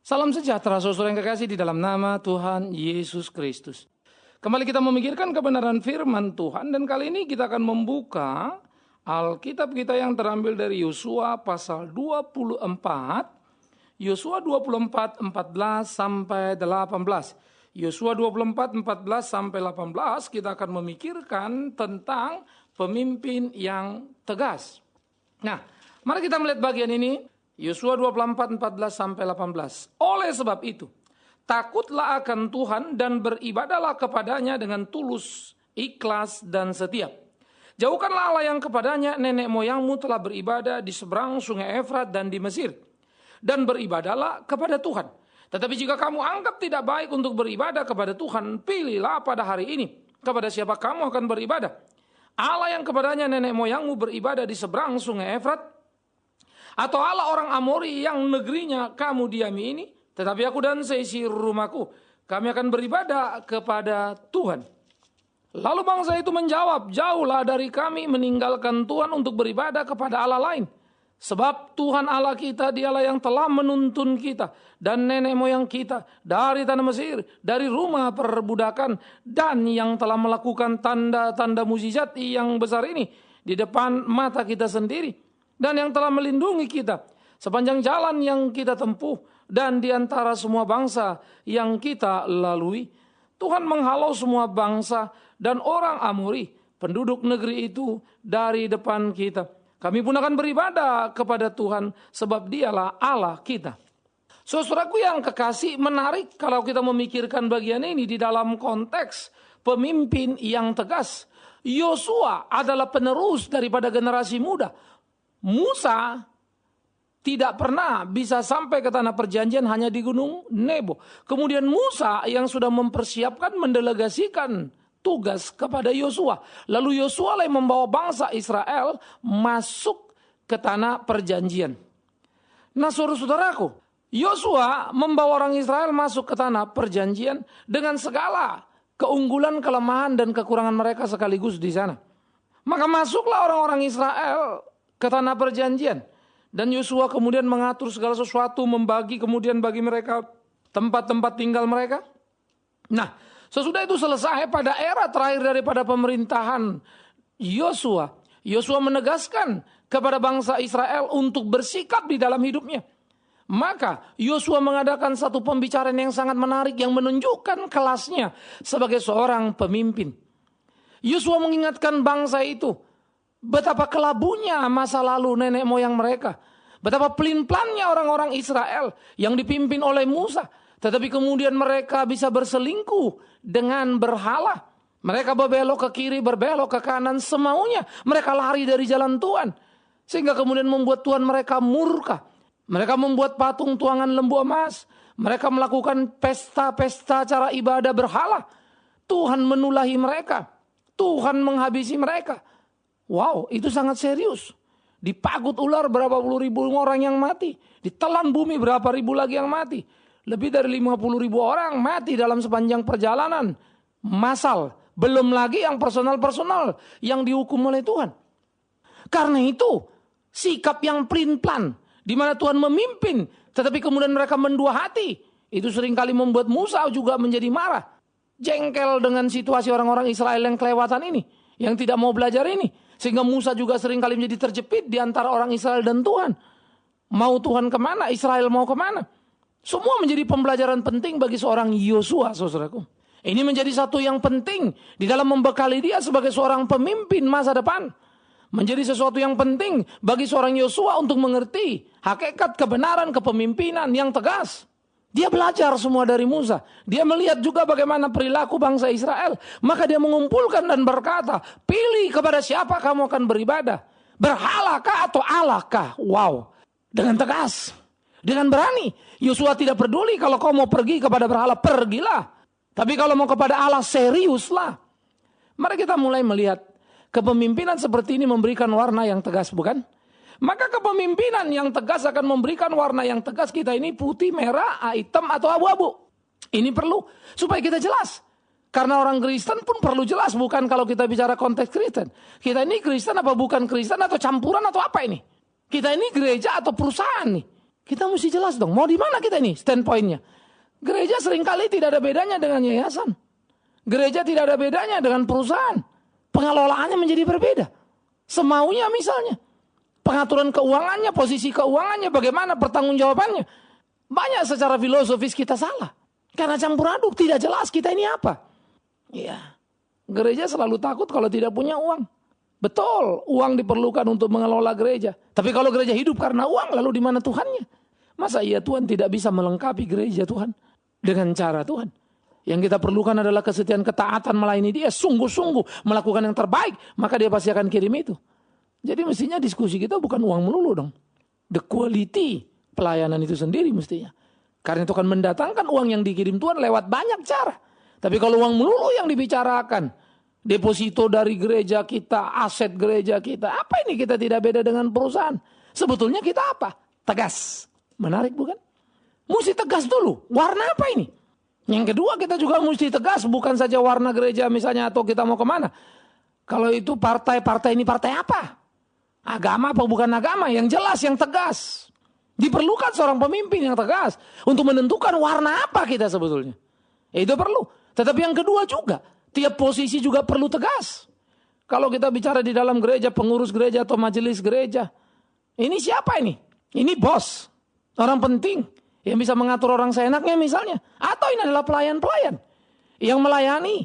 Salam sejahtera saudara yang kekasih di dalam nama Tuhan Yesus Kristus. Kembali kita memikirkan kebenaran firman Tuhan dan kali ini kita akan membuka Alkitab kita yang terambil dari Yosua pasal 24. Yosua 24, 14 sampai 18. Yosua 24, 14 sampai 18 kita akan memikirkan tentang pemimpin yang tegas. Nah, mari kita melihat bagian ini. Yosua 24, 14 sampai 18. Oleh sebab itu, takutlah akan Tuhan dan beribadahlah kepadanya dengan tulus, ikhlas dan setia. Jauhkanlah Allah yang kepadanya nenek moyangmu telah beribadah di seberang sungai Efrat dan di Mesir. Dan beribadahlah kepada Tuhan. Tetapi jika kamu anggap tidak baik untuk beribadah kepada Tuhan, pilihlah pada hari ini kepada siapa kamu akan beribadah. Allah yang kepadanya nenek moyangmu beribadah di seberang sungai Efrat, atau Allah orang Amori yang negerinya kamu diami ini, tetapi aku dan seisi rumahku, kami akan beribadah kepada Tuhan. Lalu bangsa itu menjawab, jauhlah dari kami meninggalkan Tuhan untuk beribadah kepada Allah lain. Sebab Tuhan Allah kita, dialah yang telah menuntun kita dan nenek moyang kita dari tanah Mesir, dari rumah perbudakan, dan yang telah melakukan tanda-tanda mukjizat yang besar ini di depan mata kita sendiri. Dan yang telah melindungi kita sepanjang jalan yang kita tempuh dan di antara semua bangsa yang kita lalui. Tuhan menghalau semua bangsa dan orang Amori, penduduk negeri itu dari depan kita. Kami pun akan beribadah kepada Tuhan sebab dialah Allah kita. Saudaraku yang kekasih, menarik kalau kita memikirkan bagian ini di dalam konteks pemimpin yang tegas. Yosua adalah penerus daripada generasi muda. Musa tidak pernah bisa sampai ke tanah perjanjian, hanya di gunung Nebo. Kemudian Musa yang sudah mempersiapkan, mendelegasikan tugas kepada Yosua. Lalu Yosua yang membawa bangsa Israel masuk ke tanah perjanjian. Nah saudara-saudaraku, Yosua membawa orang Israel masuk ke tanah perjanjian dengan segala keunggulan, kelemahan dan kekurangan mereka sekaligus di sana. Maka masuklah orang-orang Israel ke tanah perjanjian. Dan Yosua kemudian mengatur segala sesuatu, membagi kemudian bagi mereka tempat-tempat tinggal mereka. Nah, sesudah itu selesai pada era terakhir daripada pemerintahan Yosua. Yosua menegaskan kepada bangsa Israel untuk bersikap di dalam hidupnya. Maka Yosua mengadakan satu pembicaraan yang sangat menarik yang menunjukkan kelasnya sebagai seorang pemimpin. Yosua mengingatkan bangsa itu betapa kelabunya masa lalu nenek moyang mereka. Betapa pelin-pelannya orang-orang Israel yang dipimpin oleh Musa. Tetapi kemudian mereka bisa berselingkuh dengan berhala. Mereka berbelok ke kiri, berbelok ke kanan semaunya. Mereka lari dari jalan Tuhan. Sehingga kemudian membuat Tuhan mereka murka. Mereka membuat patung tuangan lembu emas. Mereka melakukan pesta-pesta cara ibadah berhala. Tuhan menulahi mereka. Tuhan menghabisi mereka. Wow, itu sangat serius. Dipagut ular berapa puluh ribu orang yang mati. Ditelan bumi berapa ribu lagi yang mati. Lebih dari 50 ribu orang mati dalam sepanjang perjalanan massal. Belum lagi yang personal-personal yang dihukum oleh Tuhan. Karena itu, sikap yang pelin-pelan, di mana Tuhan memimpin, tetapi kemudian mereka mendua hati. Itu seringkali membuat Musa juga menjadi marah. Jengkel dengan situasi orang-orang Israel yang kelewatan ini. Yang tidak mau belajar ini. Sehingga Musa juga seringkali menjadi terjepit di antara orang Israel dan Tuhan. Mau Tuhan kemana? Israel mau kemana? Semua menjadi pembelajaran penting bagi seorang Yosua, saudaraku. Ini menjadi satu yang penting di dalam membekali dia sebagai seorang pemimpin masa depan. Menjadi sesuatu yang penting bagi seorang Yosua untuk mengerti hakikat kebenaran kepemimpinan yang tegas. Dia belajar semua dari Musa. Dia melihat juga bagaimana perilaku bangsa Israel. Maka dia mengumpulkan dan berkata, pilih kepada siapa kamu akan beribadah. Berhalakah atau Allahkah? Wow. Dengan tegas. Dengan berani. Yosua tidak peduli kalau kau mau pergi kepada berhala, pergilah. Tapi kalau mau kepada Allah, seriuslah. Mari kita mulai melihat kepemimpinan seperti ini memberikan warna yang tegas, bukan? Maka kepemimpinan yang tegas akan memberikan warna yang tegas. Kita ini putih, merah, hitam atau abu-abu. Ini perlu supaya kita jelas. Karena orang Kristen pun perlu jelas. Bukan kalau kita bicara konteks Kristen. Kita ini Kristen apa bukan Kristen atau campuran atau apa ini? Kita ini gereja atau perusahaan nih. Kita mesti jelas dong, mau di mana kita ini standpointnya. Gereja seringkali tidak ada bedanya dengan yayasan. Gereja tidak ada bedanya dengan perusahaan. Pengelolaannya menjadi berbeda. Semaunya misalnya. Pengaturan keuangannya, posisi keuangannya, bagaimana pertanggungjawabannya. Banyak secara filosofis kita salah. Karena campur aduk, tidak jelas kita ini apa. Ya, gereja selalu takut kalau tidak punya uang. Betul, uang diperlukan untuk mengelola gereja. Tapi kalau gereja hidup karena uang, lalu di mana Tuhannya? Masa iya Tuhan tidak bisa melengkapi gereja Tuhan dengan cara Tuhan? Yang kita perlukan adalah kesetiaan, ketaatan melayani Dia, sungguh-sungguh melakukan yang terbaik, maka Dia pasti akan kirim itu. Jadi mestinya diskusi kita bukan uang melulu dong. The quality pelayanan itu sendiri mestinya. Karena itu akan mendatangkan uang yang dikirim Tuhan lewat banyak cara. Tapi kalau uang melulu yang dibicarakan, deposito dari gereja kita, aset gereja kita, apa ini kita tidak beda dengan perusahaan? Sebetulnya kita apa? Tegas. Menarik bukan? Mesti tegas dulu. Warna apa ini? Yang kedua kita juga mesti tegas. Bukan saja warna gereja misalnya atau kita mau kemana. Kalau itu partai ini partai apa? Agama apa bukan agama? Yang jelas, yang tegas. Diperlukan seorang pemimpin yang tegas. Untuk menentukan warna apa kita sebetulnya. Itu perlu. Tetapi yang kedua juga. Tiap posisi juga perlu tegas. Kalau kita bicara di dalam gereja, pengurus gereja atau majelis gereja. Ini siapa ini? Ini bos. Orang penting. Yang bisa mengatur orang seenaknya misalnya. Atau ini adalah pelayan-pelayan. Yang melayani.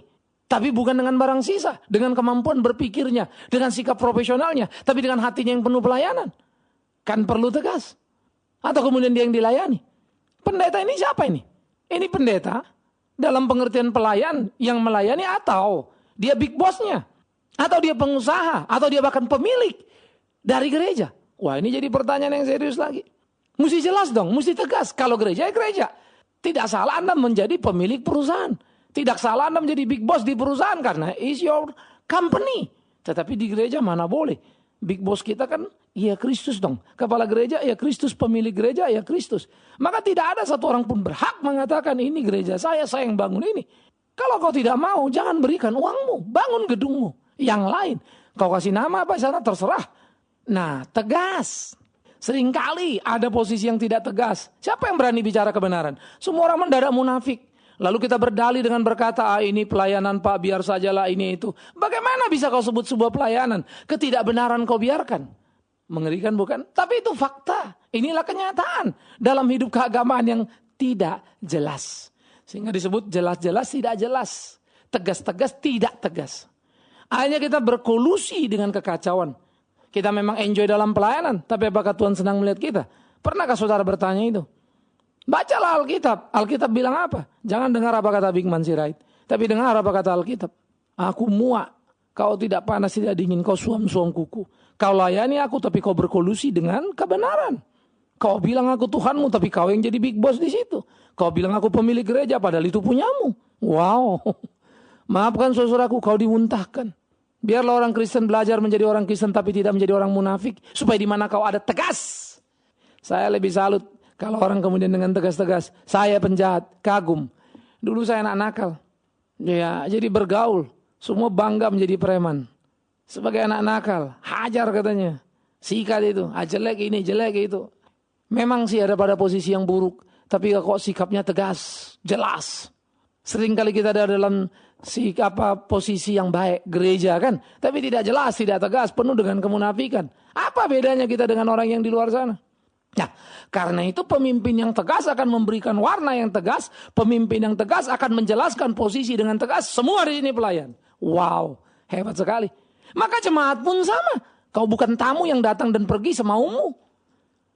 Tapi bukan dengan barang sisa. Dengan kemampuan berpikirnya. Dengan sikap profesionalnya. Tapi dengan hatinya yang penuh pelayanan. Kan perlu tegas. Atau kemudian dia yang dilayani. Pendeta ini siapa ini? Ini pendeta. Dalam pengertian pelayan. Yang melayani atau dia big bossnya. Atau dia pengusaha. Atau dia bahkan pemilik. Dari gereja. Wah ini jadi pertanyaan yang serius lagi. Mesti jelas dong. Mesti tegas. Kalau gereja ya gereja. Tidak salah Anda menjadi pemilik perusahaan. Tidak salah Anda menjadi big boss di perusahaan karena is your company. Tetapi di gereja mana boleh. Big boss kita kan ya Kristus dong. Kepala gereja ya Kristus, pemilik gereja ya Kristus. Maka tidak ada satu orang pun berhak mengatakan ini gereja saya yang bangun ini. Kalau kau tidak mau jangan berikan uangmu, bangun gedungmu. Yang lain kau kasih nama apa sana terserah. Nah tegas. Seringkali ada posisi yang tidak tegas. Siapa yang berani bicara kebenaran? Semua orang mendadak munafik. Lalu kita berdalih dengan berkata, ini pelayanan Pak, biar sajalah ini itu. Bagaimana bisa kau sebut sebuah pelayanan? Ketidakbenaran kau biarkan. Mengerikan bukan? Tapi itu fakta. Inilah kenyataan dalam hidup keagamaan yang tidak jelas. Sehingga disebut jelas-jelas tidak jelas. Tegas-tegas tidak tegas. Akhirnya kita berkolusi dengan kekacauan. Kita memang enjoy dalam pelayanan. Tapi apakah Tuhan senang melihat kita? Pernahkah saudara bertanya itu? Bacalah Alkitab. Alkitab bilang apa? Jangan dengar apa kata Bigman Sirait. Tapi dengar apa kata Alkitab. Aku muak. Kau tidak panas, tidak dingin. Kau suam-suam kuku. Kau layani aku tapi kau berkolusi dengan kebenaran. Kau bilang aku Tuhanmu tapi kau yang jadi big boss di situ. Kau bilang aku pemilik gereja padahal itu punyamu. Wow. Maafkan saudaraku, kau dimuntahkan. Biarlah orang Kristen belajar menjadi orang Kristen tapi tidak menjadi orang munafik. Supaya di mana kau ada tegas. Saya lebih salut. Kalau orang kemudian dengan tegas-tegas, saya penjahat, kagum. Dulu saya anak nakal. Ya, jadi bergaul. Semua bangga menjadi preman. Sebagai anak nakal, hajar katanya. Sikat itu, jelek ini, jelek itu. Memang sih ada pada posisi yang buruk. Tapi kok sikapnya tegas, jelas. Seringkali kita ada dalam posisi yang baik, gereja kan. Tapi tidak jelas, tidak tegas, penuh dengan kemunafikan. Apa bedanya kita dengan orang yang di luar sana? Nah, karena itu pemimpin yang tegas akan memberikan warna yang tegas. Pemimpin yang tegas akan menjelaskan posisi dengan tegas. Semua di sini pelayan. Wow, hebat sekali. Maka jemaat pun sama. Kau bukan tamu yang datang dan pergi semaumu.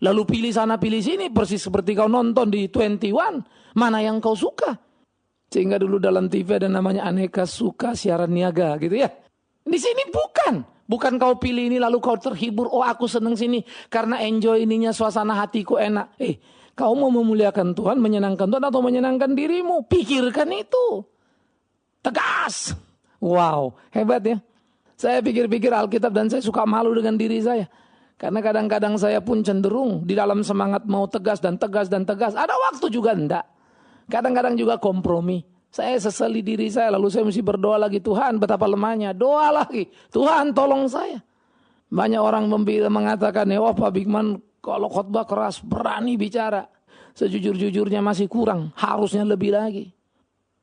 Lalu pilih sana pilih sini. Persis seperti kau nonton di 21. Mana yang kau suka. Sehingga dulu dalam TV ada namanya aneka suka siaran niaga gitu ya. Di sini bukan. Bukan kau pilih ini lalu kau terhibur. Oh aku senang sini. Karena enjoy ininya suasana hatiku enak. Kau mau memuliakan Tuhan, menyenangkan Tuhan atau menyenangkan dirimu. Pikirkan itu. Tegas. Wow, hebat ya. Saya pikir-pikir Alkitab dan saya suka malu dengan diri saya. Karena kadang-kadang saya pun cenderung di dalam semangat mau tegas dan tegas dan tegas. Ada waktu juga enggak. Kadang-kadang juga kompromi. Saya sesali diri saya, lalu saya mesti berdoa lagi. Tuhan betapa lemahnya, doa lagi. Tuhan tolong saya. Banyak orang mengatakan, Pak Bigman Kalau khotbah keras, berani bicara. Sejujur-jujurnya masih kurang, harusnya lebih lagi.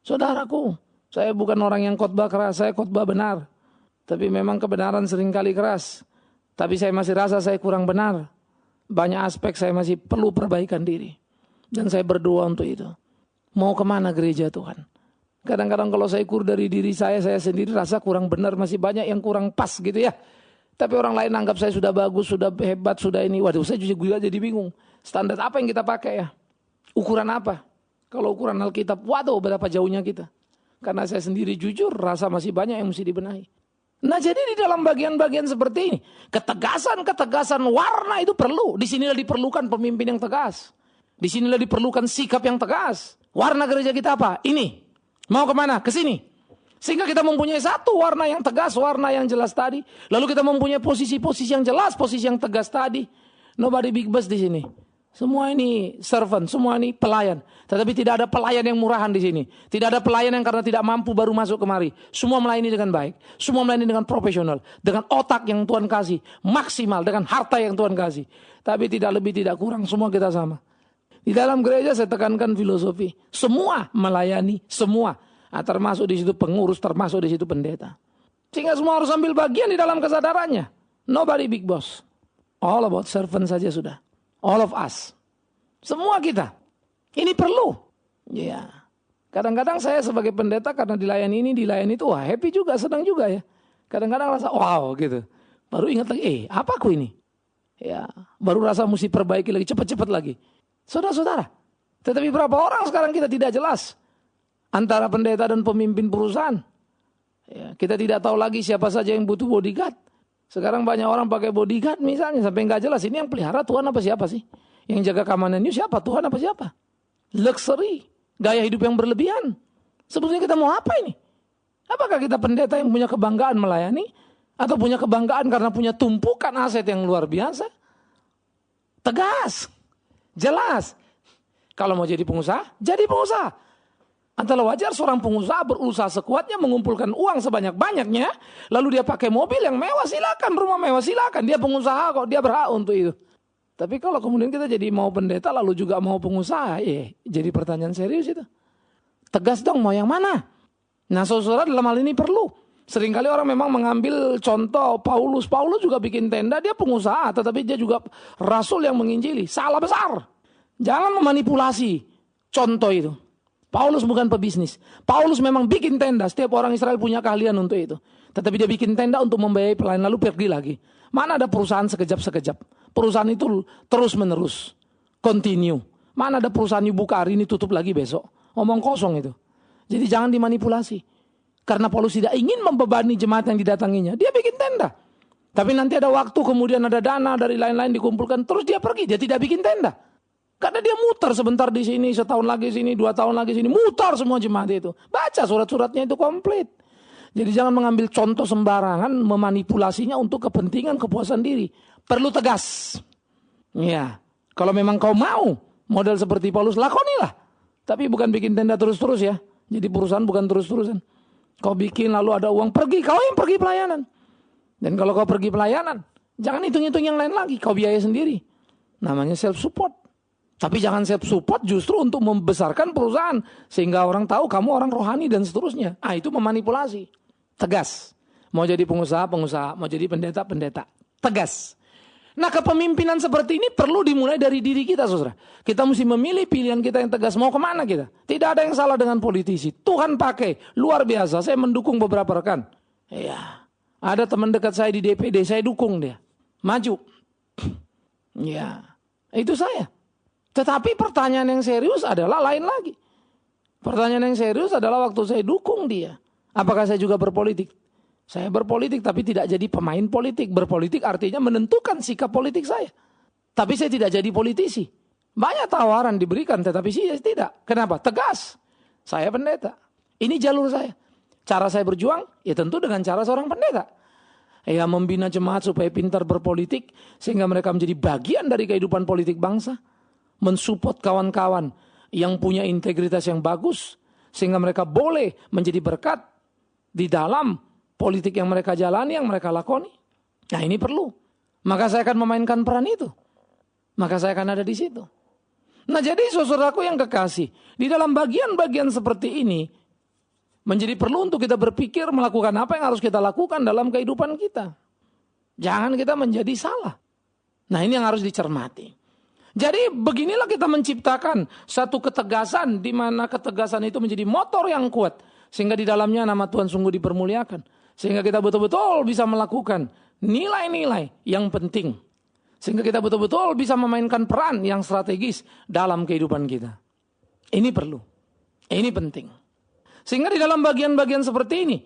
Saudaraku, saya bukan orang yang khotbah keras, saya khotbah benar. Tapi memang kebenaran seringkali keras. Tapi saya masih rasa saya kurang benar. Banyak aspek saya masih perlu perbaikan diri. Dan saya berdoa untuk itu. Mau kemana gereja Tuhan? Kadang-kadang kalau saya ukur dari diri saya sendiri rasa kurang benar. Masih banyak yang kurang pas gitu ya. Tapi orang lain anggap saya sudah bagus, sudah hebat, sudah ini. Waduh, saya juga jadi bingung. Standar apa yang kita pakai ya? Ukuran apa? Kalau ukuran Alkitab, waduh berapa jauhnya kita. Karena saya sendiri jujur, rasa masih banyak yang mesti dibenahi. Nah jadi di dalam bagian-bagian seperti ini, ketegasan warna itu perlu. Di sinilah diperlukan pemimpin yang tegas. Di sinilah diperlukan sikap yang tegas. Warna gereja kita apa? Ini. Mau kemana? Ke sini. Sehingga kita mempunyai satu warna yang tegas, warna yang jelas tadi. Lalu kita mempunyai posisi-posisi yang jelas, posisi yang tegas tadi. Nobody big boss di sini. Semua ini servant, semua ini pelayan. Tetapi tidak ada pelayan yang murahan di sini. Tidak ada pelayan yang karena tidak mampu baru masuk kemari. Semua melayani dengan baik. Semua melayani dengan profesional. Dengan otak yang Tuhan kasih. Maksimal, dengan harta yang Tuhan kasih. Tapi tidak lebih, tidak kurang. Semua kita sama. Di dalam gereja saya tekankan filosofi. Semua melayani, semua. Nah, termasuk di situ pengurus, termasuk di situ pendeta. Sehingga semua harus ambil bagian di dalam kesadarannya. Nobody big boss. All about servant saja sudah. All of us. Semua kita. Ini perlu. Ya. Kadang-kadang saya sebagai pendeta karena dilayani itu, wah happy juga, senang juga ya. Kadang-kadang rasa wow gitu. Baru ingat lagi, apa aku ini? Ya, baru rasa mesti perbaiki lagi, cepat-cepat lagi. Saudara-saudara. Tetapi berapa orang sekarang kita tidak jelas. Antara pendeta dan pemimpin perusahaan. Ya, kita tidak tahu lagi siapa saja yang butuh bodyguard. Sekarang banyak orang pakai bodyguard misalnya. Sampai nggak jelas ini yang pelihara Tuhan apa siapa sih? Yang jaga keamanannya siapa? Tuhan apa siapa? Luxury. Gaya hidup yang berlebihan. Sebetulnya kita mau apa ini? Apakah kita pendeta yang punya kebanggaan melayani? Atau punya kebanggaan karena punya tumpukan aset yang luar biasa? Tegas. Jelas. Kalau mau jadi pengusaha, jadi pengusaha. Antara wajar seorang pengusaha berusaha sekuatnya mengumpulkan uang sebanyak-banyaknya. Lalu dia pakai mobil yang mewah silakan, rumah mewah silakan. Dia pengusaha kok, dia berhak untuk itu. Tapi kalau kemudian kita jadi mau pendeta lalu juga mau pengusaha. Jadi pertanyaan serius itu. Tegas dong mau yang mana? Nah saudara dalam hal ini perlu. Seringkali orang memang mengambil contoh Paulus. Paulus juga bikin tenda, dia pengusaha. Tetapi dia juga rasul yang menginjili. Salah besar. Jangan memanipulasi contoh itu. Paulus bukan pebisnis. Paulus memang bikin tenda. Setiap orang Israel punya keahlian untuk itu. Tetapi dia bikin tenda untuk membiayai pelayan lalu pergi lagi. Mana ada perusahaan sekejap-sekejap. Perusahaan itu terus menerus. Continue. Mana ada perusahaan yang buka hari ini tutup lagi besok. Omong kosong itu. Jadi jangan dimanipulasi. Karena Paulus tidak ingin membebani jemaat yang didatanginya. Dia bikin tenda. Tapi nanti ada waktu kemudian ada dana dari lain-lain dikumpulkan. Terus dia pergi. Dia tidak bikin tenda. Karena dia muter sebentar di sini, setahun lagi sini, 2 tahun lagi sini, mutar semua jemaat itu. Baca surat-suratnya itu komplit. Jadi jangan mengambil contoh sembarangan, memanipulasinya untuk kepentingan kepuasan diri. Perlu tegas. Ya, kalau memang kau mau model seperti Paulus, lakonilah. Tapi bukan bikin tenda terus-terus ya. Jadi perusahaan bukan terus-terusan. Kau bikin lalu ada uang, pergi. Kau yang pergi pelayanan. Dan kalau kau pergi pelayanan, jangan hitung-hitung yang lain lagi. Kau biaya sendiri. Namanya self-support. Tapi jangan self-support justru untuk membesarkan perusahaan. Sehingga orang tahu kamu orang rohani dan seterusnya. Itu memanipulasi. Tegas. Mau jadi pengusaha, pengusaha. Mau jadi pendeta, pendeta. Tegas. Nah kepemimpinan seperti ini perlu dimulai dari diri kita saudara. Kita mesti memilih pilihan kita yang tegas. Mau kemana kita? Tidak ada yang salah dengan politisi. Tuhan pakai. Luar biasa. Saya mendukung beberapa rekan. Ya. Ada teman dekat saya di DPD. Saya dukung dia. Maju. Ya. Itu saya. Tetapi pertanyaan yang serius adalah lain lagi. Pertanyaan yang serius adalah waktu saya dukung dia. Apakah saya juga berpolitik? Saya berpolitik tapi tidak jadi pemain politik. Berpolitik artinya menentukan sikap politik saya. Tapi saya tidak jadi politisi. Banyak tawaran diberikan tetapi saya tidak. Kenapa? Tegas. Saya pendeta. Ini jalur saya. Cara saya berjuang ya tentu dengan cara seorang pendeta. Ya membina jemaat supaya pintar berpolitik. Sehingga mereka menjadi bagian dari kehidupan politik bangsa. Mensupport kawan-kawan yang punya integritas yang bagus. Sehingga mereka boleh menjadi berkat di dalam politik yang mereka jalani, yang mereka lakoni. Nah ini perlu. Maka saya akan memainkan peran itu. maka saya akan ada di situ. Nah jadi saudaraku yang kekasih, di dalam bagian-bagian seperti ini, menjadi perlu untuk kita berpikir melakukan apa yang harus kita lakukan dalam kehidupan kita. Jangan kita menjadi salah. Nah ini yang harus dicermati. Jadi beginilah kita menciptakan satu ketegasan, di mana ketegasan itu menjadi motor yang kuat. Sehingga di dalamnya nama Tuhan sungguh dipermuliakan. Sehingga kita betul-betul bisa melakukan nilai-nilai yang penting. Sehingga kita betul-betul bisa memainkan peran yang strategis dalam kehidupan kita. Ini perlu. Ini penting. Sehingga di dalam bagian-bagian seperti ini,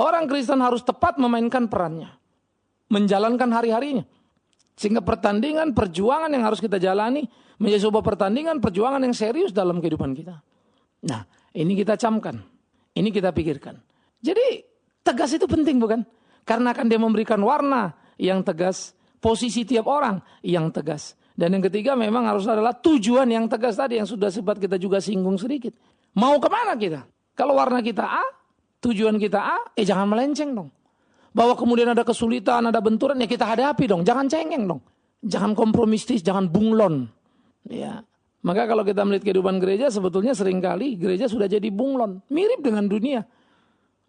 orang Kristen harus tepat memainkan perannya. Menjalankan hari-harinya. Sehingga pertandingan, perjuangan yang harus kita jalani, menjadi sebuah pertandingan, perjuangan yang serius dalam kehidupan kita. Nah, ini kita camkan. Ini kita pikirkan. Jadi, tegas itu penting bukan? Karena akan dia memberikan warna yang tegas, posisi tiap orang yang tegas. Dan yang ketiga memang harus adalah tujuan yang tegas tadi yang sudah sempat kita juga singgung sedikit. Mau kemana kita? Kalau warna kita A, tujuan kita A, jangan melenceng dong. Bahwa kemudian ada kesulitan, ada benturan, ya kita hadapi dong. Jangan cengeng dong. Jangan kompromistis, jangan bunglon. Ya. Maka kalau kita melihat kehidupan gereja, sebetulnya seringkali gereja sudah jadi bunglon. Mirip dengan dunia.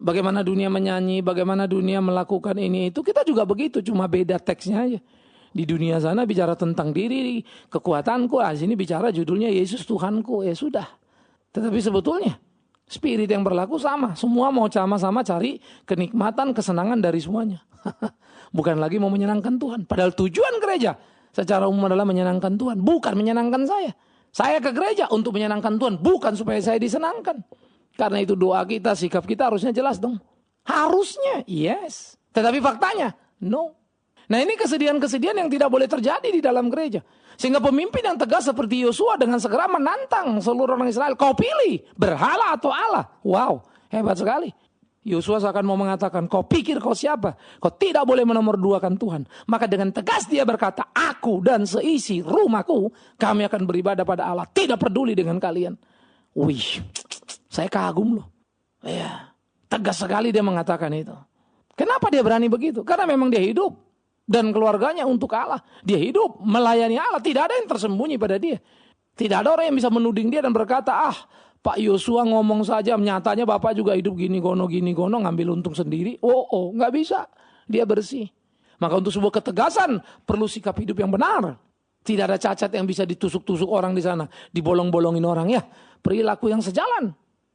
Bagaimana dunia menyanyi, bagaimana dunia melakukan ini itu, kita juga begitu, cuma beda teksnya aja. Di dunia sana bicara tentang diri, kekuatanku, sini bicara judulnya Yesus Tuhanku, ya sudah. Tetapi sebetulnya spirit yang berlaku sama, semua mau sama-sama cari kenikmatan, kesenangan dari semuanya. Bukan lagi mau menyenangkan Tuhan. Padahal tujuan gereja secara umum adalah menyenangkan Tuhan, bukan menyenangkan saya. Saya ke gereja untuk menyenangkan Tuhan, bukan supaya saya disenangkan. Karena itu doa kita, sikap kita harusnya jelas dong. Harusnya, yes. Tetapi faktanya, no. Nah ini kesedihan-kesedihan yang tidak boleh terjadi di dalam gereja. Sehingga pemimpin yang tegas seperti Yosua dengan segera menantang seluruh orang Israel. Kau pilih, berhala atau Allah. Wow, hebat sekali. Yosua seakan mau mengatakan, kau pikir kau siapa? Kau tidak boleh menomorduakan Tuhan. Maka dengan tegas dia berkata, aku dan seisi rumahku, kami akan beribadah pada Allah. Tidak peduli dengan kalian. Wih, saya kagum loh. Ya, tegas sekali dia mengatakan itu. Kenapa dia berani begitu? Karena memang dia hidup. Dan keluarganya untuk Allah. Dia hidup melayani Allah. Tidak ada yang tersembunyi pada dia. Tidak ada orang yang bisa menuding dia dan berkata, Pak Yosua ngomong saja, nyatanya Bapak juga hidup gini gono, ngambil untung sendiri. Oh, nggak bisa. Dia bersih. Maka untuk sebuah ketegasan, perlu sikap hidup yang benar. Tidak ada cacat yang bisa ditusuk-tusuk orang di sana. Dibolong-bolongin orang ya. Perilaku yang sejalan.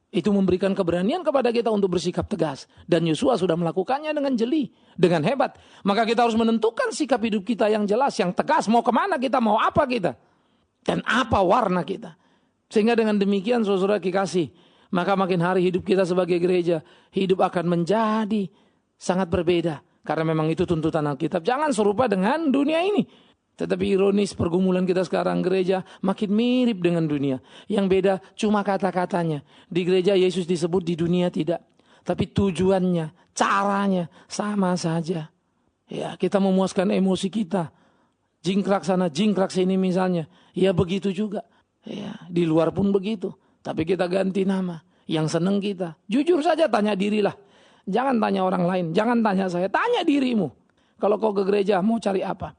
Itu memberikan keberanian kepada kita untuk bersikap tegas. Dan Yosua sudah melakukannya dengan jeli. Dengan hebat. Maka kita harus menentukan sikap hidup kita yang jelas. Yang tegas. Mau kemana kita, mau apa kita. Dan apa warna kita. Sehingga dengan demikian saudara kekasih. Maka makin hari hidup kita sebagai gereja. Hidup akan menjadi sangat berbeda. Karena memang itu tuntutan Alkitab. Jangan serupa dengan dunia ini. Tetapi ironis pergumulan kita sekarang gereja makin mirip dengan dunia. Yang beda cuma kata-katanya. Di gereja Yesus disebut, di dunia tidak. Tapi tujuannya, caranya sama saja. Ya, kita memuaskan emosi kita. Jingkrak sana, jingkrak sini misalnya. Ya begitu juga. Ya, di luar pun begitu. Tapi kita ganti nama. Yang seneng kita. Jujur saja tanya dirilah. Jangan tanya orang lain. Jangan tanya saya. Tanya dirimu. Kalau kau ke gereja mau cari apa?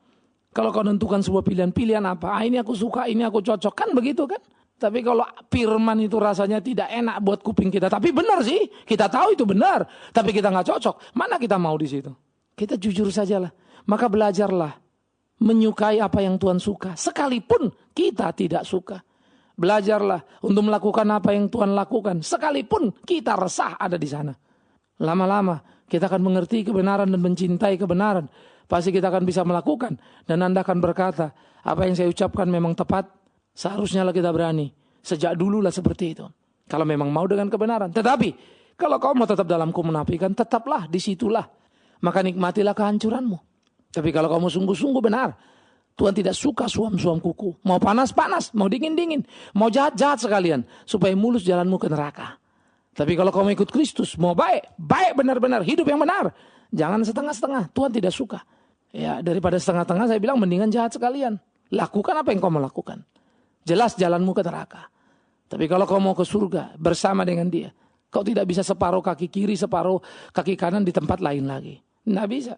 Kalau kau menentukan sebuah pilihan apa? Ini aku suka, ini aku cocok. Kan begitu kan? Tapi kalau firman itu rasanya tidak enak buat kuping kita. Tapi benar sih. Kita tahu itu benar. Tapi kita nggak cocok. Mana kita mau di situ? Kita jujur sajalah. Maka belajarlah. Menyukai apa yang Tuhan suka. Sekalipun kita tidak suka. Belajarlah untuk melakukan apa yang Tuhan lakukan. Sekalipun kita resah ada di sana. Lama-lama kita akan mengerti kebenaran dan mencintai kebenaran. Pasti kita akan bisa melakukan. Dan Anda akan berkata, apa yang saya ucapkan memang tepat. Seharusnya lah kita berani. Sejak dululah seperti itu. Kalau memang mau dengan kebenaran. Tetapi, kalau kau mau tetap dalam kemunafikan, tetaplah disitulah. Maka nikmatilah kehancuranmu. Tapi kalau kamu sungguh-sungguh benar. Tuhan tidak suka suam-suam kuku. Mau panas-panas, mau dingin-dingin. Mau jahat-jahat sekalian. Supaya mulus jalanmu ke neraka. Tapi kalau kamu ikut Kristus, mau baik. Baik benar-benar, hidup yang benar. Jangan setengah-setengah, Tuhan tidak suka. Ya, daripada setengah-tengah saya bilang mendingan jahat sekalian. Lakukan apa yang kau mau lakukan. Jelas jalanmu ke neraka. Tapi kalau kau mau ke surga bersama dengan dia, kau tidak bisa separuh kaki kiri, separuh kaki kanan di tempat lain lagi. Nggak bisa.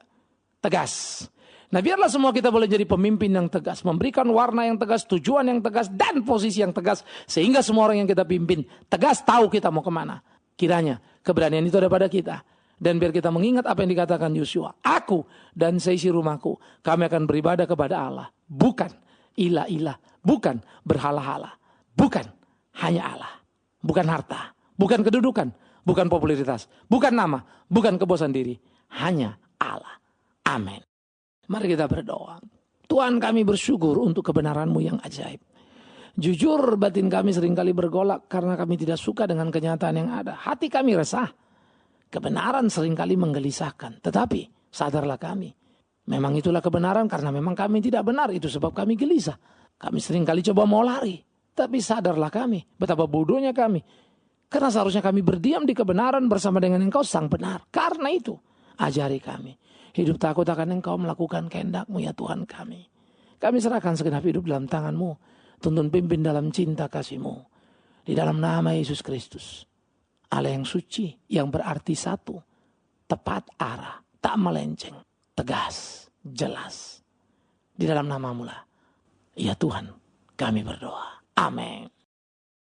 Tegas. Nah, biarlah semua kita boleh jadi pemimpin yang tegas, memberikan warna yang tegas, tujuan yang tegas, dan posisi yang tegas. Sehingga semua orang yang kita pimpin tegas tahu kita mau kemana. Kiranya keberanian itu ada pada kita. Dan biar kita mengingat apa yang dikatakan Yosua. Aku dan seisi rumahku, kami akan beribadah kepada Allah. Bukan ilah-ilah, bukan berhala-hala. Bukan hanya Allah. Bukan harta, bukan kedudukan, bukan popularitas, bukan nama, bukan kepuasan diri. Hanya Allah. Amin. Mari kita berdoa. Tuhan, kami bersyukur untuk kebenaran-Mu yang ajaib. Jujur batin kami seringkali bergolak karena kami tidak suka dengan kenyataan yang ada. Hati kami resah. Kebenaran seringkali menggelisahkan. Tetapi sadarlah kami. Memang itulah kebenaran karena memang kami tidak benar. Itu sebab kami gelisah. Kami seringkali coba mau lari. Tapi sadarlah kami. Betapa bodohnya kami. Karena seharusnya kami berdiam di kebenaran bersama dengan Engkau sang benar. Karena itu ajari kami. Hidup takut akan Engkau, melakukan kehendak-Mu ya Tuhan kami. Kami serahkan segenap hidup dalam tangan-Mu. Tuntun pimpin dalam cinta kasih-Mu. Di dalam nama Yesus Kristus. Allah yang suci, yang berarti satu. Tepat arah, tak melenceng. Tegas, jelas. Di dalam nama-Mu lah. Ya Tuhan, kami berdoa. Amin.